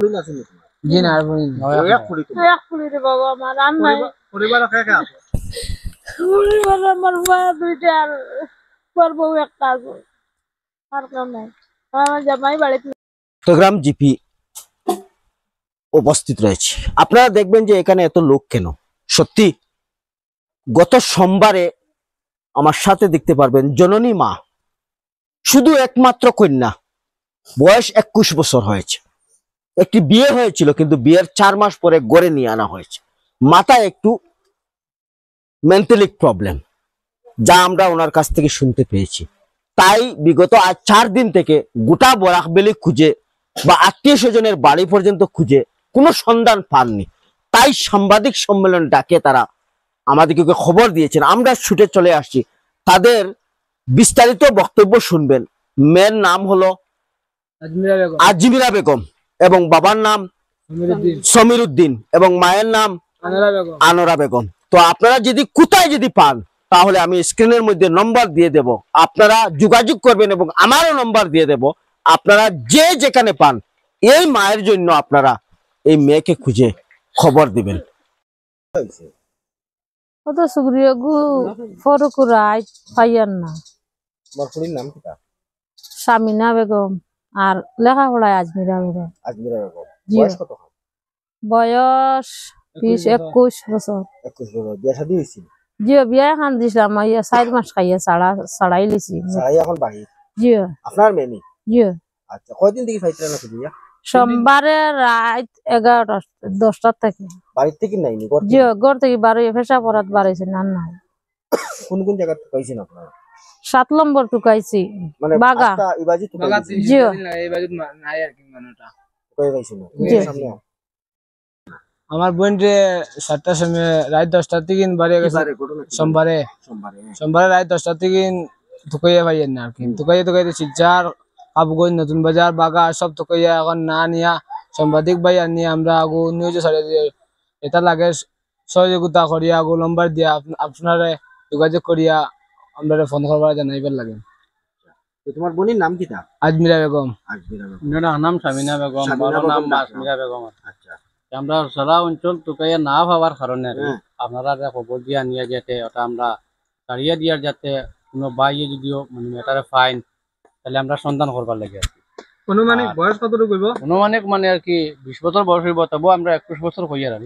ফুড়ি না শুনি জি না আর ফুড়ি এক ফুড়ি তো এক ফুড়ি রে বাবা আমার আর নাই পরিবার কে কে আছে পরিবার আমার বড় দুইটা আর পর বউ একটা আছে আর কেউ নাই আমার জামাই বাড়িতে চট্টগ্রাম জিপি উপস্থিত রয়েছে। আপনারা দেখবেন যে এখানে এত লোক কেন। সত্যি গত সোমবারে আমার সাথে দেখতে পারবেন জননী মা, শুধু একমাত্র কন্যা, বয়স 21 বছর হয়েছে। একটি বিয়ে হয়েছিল কিন্তু বিয়ের 4 মাস পরে গড়ে নিয়ে আনা হয়েছে। মাথায় একটু মেন্টালিক প্রবলেম, যা আমরা ওনার কাছ থেকে শুনতে পেয়েছি। তাই বিগত আজ 4 দিন থেকে গোটা বরাকবেলি খুঁজে বা আত্মীয় স্বজনের বাড়ি পর্যন্ত খুঁজে কোনো সন্ধান পাননি। তাই সাংবাদিক সম্মেলন ডাকে তারা আমাদেরকে খবর দিয়েছেন। আমরা ছুটে চলে আসছি, তাদের বিস্তারিত বক্তব্য শুনবেন। মেয়ের নাম হলো আজমিরা বেগম এবং বাবার নাম সমীর উদ্দিন এবং মায়ের নাম আনোরা বেগম। তো আপনারা যদি কোথায় যদি পান তাহলে আমি স্ক্রিনের মধ্যে নম্বর দিয়ে দেব, আপনারা যোগাযোগ করবেন এবং আমারও নম্বর দিয়ে দেব। আপনারা যে যেখানে পান এই মায়ের জন্য আপনারা এই মেয়েকে খুঁজে খবর দিবেন। কত সুগ্রিয় গু ফরকুরাই পাইয়ান না তোমার ফুড়ির নাম কি সামিনা বেগম আর লেখাপড়ায় আজমিরা বেগম আজমিরা বেগম জি। বয়স কত বয়স 21 বছর 21 বছর বিয়ে শাদী হইছিল জি বিয়া খান দিছিলাম 4 মাস খাইয়া ছাড়াই লিছি সারাই এখন বাড়ি জি আপনার মেয়ে নি জি আচ্ছা কয়দিন থেকে ফাইতরা না খুঁজিয়া সোমবারে রাত 11:10 থেকে বাড়ি থেকে নাইনি জি ঘর থেকে বারোই ফেসা পরাত বাড়াইছে না না কোন কোন জায়গা থেকে পাইছেন আপনারা 7 নম্বর টুকাইছি মানে বাগা ইবাজি তো জি এই বাজুত নাই আর কি মানুষটা কই পাইছেন জি। সামনে আমার বোন রে 7টার সময় রাত 10টার থেকে বাড়ি গেছে সোমবারে সোমবারে সোমবারে রাত 10টার থেকে তুকাইয়া ভাইয়ের না আর কি তুকাইতে শিলচার আবগঞ্জ নতুন বাজার বাগা সব তুকাইয়া এখন না নিয়া সাংবাদিক ভাই নিয়ে আমরা আগু নিউজে ছড়িয়ে দিয়ে এটা লাগে সহযোগিতা করিয়া আগু নম্বর দিয়া আপনারে যোগাযোগ করিয়া আমরা ফোন করবার জানাইবার লাগে। তো তোমার বোনের নাম কি তা আজমিরা বেগম। আজমিরা বেগম মেয়েটার নাম সামিনা বেগম, বাবার নাম আজমিরা বেগম। আচ্ছা আমরা সারা অঞ্চল টুকাইয়া না পাওয়ার কারণে আপনারা খবর দিয়া নিয়ে যেতে ওটা আমরা ছাড়িয়ে দিয়ার যাতে কোনো বাইয়ে যদিও মানে মেয়েটারে ফাইন তাহলে আমরা সন্ধান করবার লাগে আর কি। অনুমানিক বয়স কতটুকু হইব? অনুমানিক মানে আর কি 20 বছর বয়স হইব, তবু আমরা 21 বছর কইয়ার আর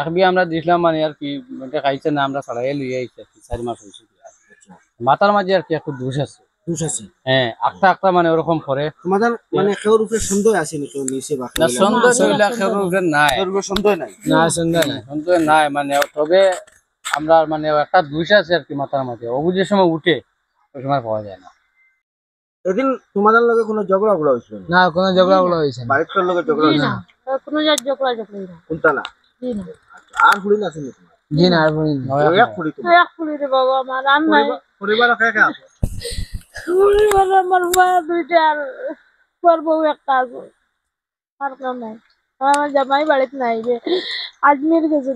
এক বিয়ে আমরা দিছিলাম মানে আর কি মেয়েটা খাইছে না আমরা ছাড়াইয়া লইয়া আইছি আর কি 4 মাস হয়েছে। মাথার মাঝে আর কি একটু দোষ আছে হ্যাঁ একটা মানে ওরকম করে তোমাদের মানে কেউর উপরে সন্দেহ আছে নি কেউ নিছে বা না সন্দেহ হইলা কেউর উপরে নাই, কেউর উপরে সন্দেহ নাই না সন্দেহ নাই সন্দেহ নাই মানে তবে আমরা মানে একটা দোষ আছে আর কি মাথার মাঝে, ও যে সময় উঠে ওই সময় পাওয়া যায় না। এদিন তোমাদের লগে কোনো ঝগড়া হইছিল না কোনো ঝগড়া হইছে না। বাড়ির লগে ঝগড়া হইছে না কোনো ঝগড়া না কোনটা না জি না আর ফুড়ি না শুনি জি না আর ফুড়ি এক ফুড়ি তো এক ফুড়ি রে বাবা আমার আর নাই পরিবার কে কে আছে পরিবার আমার বড় দুইটা আর পর বউ একটা আছে আর কেউ নাই আমার জামাই বাড়িতে নাই রে আজমির গেছে